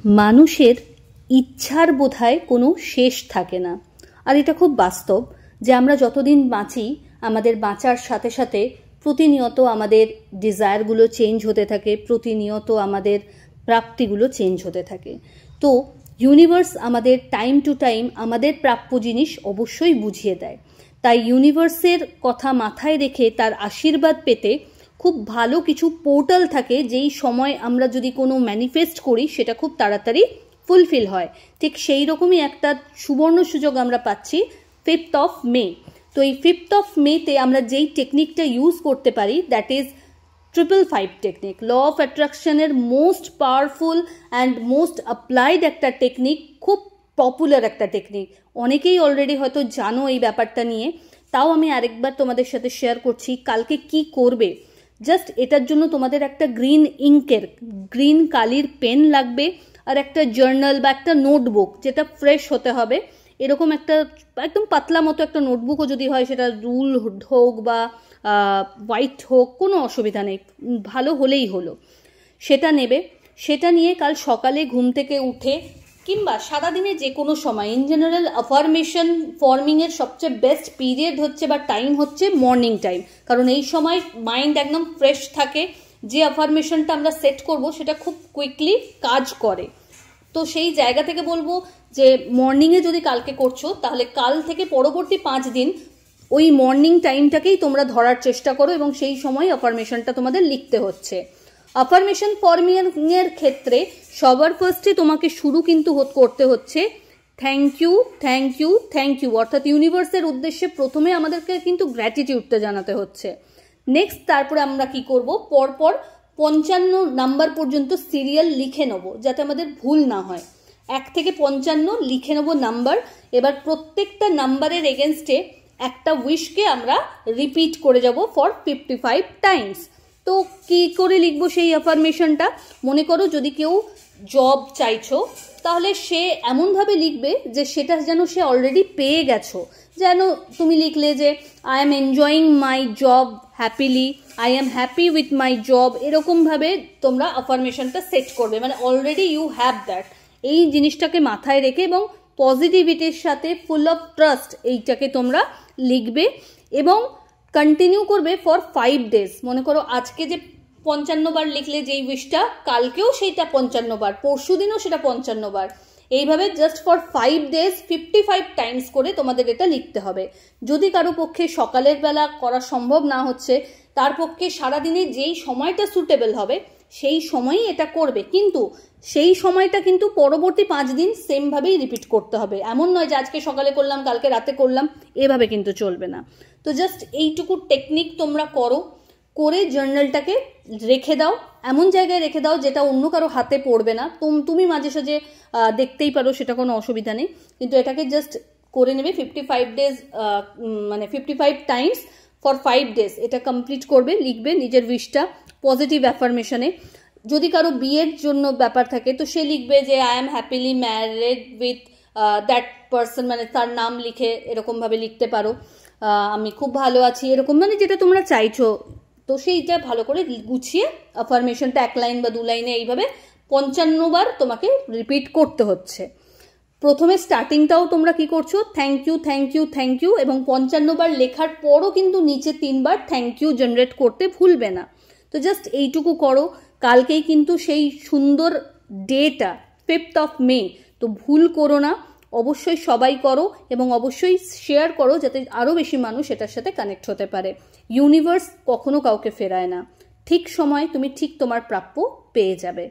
মানুষের ইচ্ছার বোধহয় কোনো শেষ থাকে না। আর এটা খুব বাস্তব যে আমরা যতদিন বাঁচি আমাদের বাঁচার সাথে সাথে প্রতিনিয়ত আমাদের ডিজায়ারগুলো চেঞ্জ হতে থাকে, প্রতিনিয়ত আমাদের প্রাপ্তিগুলো চেঞ্জ হতে থাকে। তো ইউনিভার্স আমাদের টাইম টু টাইম আমাদের প্রাপ্য জিনিস অবশ্যই বুঝিয়ে দেয়। তাই ইউনিভার্সের কথা মাথায় রেখে তার আশীর্বাদ পেতে খুব ভালো কিছু পোর্টাল থাকে, যেই সময় আমরা যদি কোনো ম্যানিফেস্ট করি সেটা খুব তাড়াতাড়ি ফুলফিল হয়। ঠিক সেই রকমই একটা সুবর্ণ সুযোগ আমরা পাচ্ছি 5th of May। তো এই 5th of Mayতে আমরা যেই টেকনিকটা ইউজ করতে পারি that is 555 technique. Law of অ্যাট্রাকশনের most powerful and most applied একটা টেকনিক, খুব পপুলার একটা টেকনিক। অনেকেই অলরেডি হয়তো জানো এই ব্যাপারটা নিয়ে, তাও আমি আরেকবার তোমাদের সাথে শেয়ার করছি। কালকে কি করবে, জাস্ট এটার জন্য তোমাদের একটা গ্রিন কালির পেন লাগবে, আর একটা জার্নাল বা একটা নোটবুক যেটা ফ্রেশ হতে হবে। এরকম একটা একদম পাতলা মতো একটা নোটবুকও যদি হয়, সেটা রুল হোক বা হোয়াইট হোক, কোনো অসুবিধা নেই, ভালো হলেই হলো। সেটা নেবে, সেটা নিয়ে কাল সকালে ঘুম থেকে উঠে কিংবা সারাদিনে যে কোনো সময়, ইন জেনারেল অ্যাফার্মেশন ফর্মিংয়ের সবচেয়ে বেস্ট পিরিয়ড হচ্ছে বা টাইম হচ্ছে মর্নিং টাইম, কারণ এই সময় মাইন্ড একদম ফ্রেশ থাকে। যে অ্যাফার্মেশনটা আমরা সেট করব সেটা খুব কুইকলি কাজ করে। তো সেই জায়গা থেকে বলবো যে মর্নিংয়ে যদি কালকে করছো, তাহলে কাল থেকে পরবর্তী 5 দিন ওই মর্নিং টাইমটাকেই তোমরা ধরার চেষ্টা করো, এবং সেই সময় অ্যাফার্মেশনটা তোমাদের লিখতে হচ্ছে। অ্যাফার্মেশন ফর্মিংয়ের ক্ষেত্রে সবার ফার্স্টে তোমাকে শুরু কিন্তু করতে হচ্ছে thank you thank you thank you, অর্থাৎ ইউনিভার্সের উদ্দেশ্যে প্রথমে আমাদেরকে কিন্তু গ্র্যাটিটিউডটা জানাতে হচ্ছে। নেক্সট তারপরে আমরা কি করব, পরপর 55 নাম্বার পর্যন্ত সিরিয়াল লিখে নেব, যাতে আমাদের ভুল না হয়। 1 থেকে 55 লিখে নেব নাম্বার। এবার প্রত্যেকটা নাম্বারের এগেনস্টে একটা উইশকে আমরা রিপিট করে যাব ফর 55 টাইমস। তো কি করে লিখবো সেই অ্যাফার্মেশনটা? মনে করো যদি কেউ জব চাইছো, তাহলে সে এমনভাবে লিখবে যে সেটা যেন সে অলরেডি পেয়ে গেছো। যেন তুমি লিখলে যে I am enjoying my job happily, I am happy with my job, এরকমভাবে তোমরা অ্যাফার্মেশনটা সেট করবে, মানে অলরেডি ইউ হ্যাভ দ্যাট। এই জিনিসটাকে মাথায় রেখে এবং পজিটিভিটির সাথে ফুল অফ ট্রাস্ট এইটাকে তোমরা লিখবে এবং কন্টিনিউ করবে ফর 5 ডেজ। মনে করো আজকে যে 55 বার লিখলে যেই উইশটা, কালকেও সেইটা 55 বার, পরশু দিনও সেটা 55 বার, এইভাবে জাস্ট ফর 5 ডেজ 55 টাইমস করে তোমাদের এটা লিখতে হবে। যদি কারো পক্ষে সকালের বেলা করা সম্ভব না হচ্ছে, তার পক্ষে সারাদিনে যেই সময়টা সুটেবল হবে সেই সময়ই এটা করবে, কিন্তু সেই সময়টা কিন্তু পরবর্তী 5 দিন সেমভাবেই রিপিট করতে হবে। এমন নয় যে আজকে সকালে করলাম কালকে রাতে করলাম, এভাবে কিন্তু চলবে না। তো জাস্ট এইটুকু টেকনিক তোমরা করো, করে জার্নালটাকে রেখে দাও, এমন জায়গায় রেখে দাও যেটা অন্য কারো হাতে পড়বে না। তুমি মাঝে সাঝে দেখতেই পারো, সেটা কোনো অসুবিধা নেই, কিন্তু এটাকে জাস্ট করে নেবে 55 ডেজ, মানে 55 টাইমস ফর 5 ডেজ এটা কমপ্লিট করবে। লিখবে নিজের উইশটা পজিটিভ অ্যাফার্মেশনে। যদি কারো বিয়ের জন্য ব্যাপার থাকে তো সে লিখবে যে I am happily married with that person, মানে তার নাম লিখে এরকমভাবে লিখতে পারো, আমি খুব ভালো আছি, এরকম মানে যেটা তোমরা চাইছো। তো সেইটা ভালো করে গুছিয়ে অ্যাফার্মেশনটা 1 লাইন বা 2 লাইনে এইভাবে 55 বার তোমাকে রিপিট করতে হচ্ছে। প্রথমে স্টার্টিংটাও তোমরা কি করছো, thank you thank you thank you, এবং 55 বার লেখার পরও কিন্তু নিচে 3 বার থ্যাংক ইউ জেনারেট করতে ভুলবে না। তো জাস্ট এইটুকু করো, কালকেই কিন্তু সেই সুন্দর ডেটা 5th of May, তো ভুল করো না, অবশ্যই সবাই করো এবং অবশ্যই শেয়ার করো যাতে আরও বেশি মানুষ এটার সাথে কানেক্ট হতে পারে। ইউনিভার্স কখনো কাউকে ফেরায় না, ঠিক সময় তুমি ঠিক তোমার প্রাপ্য পেয়ে যাবে।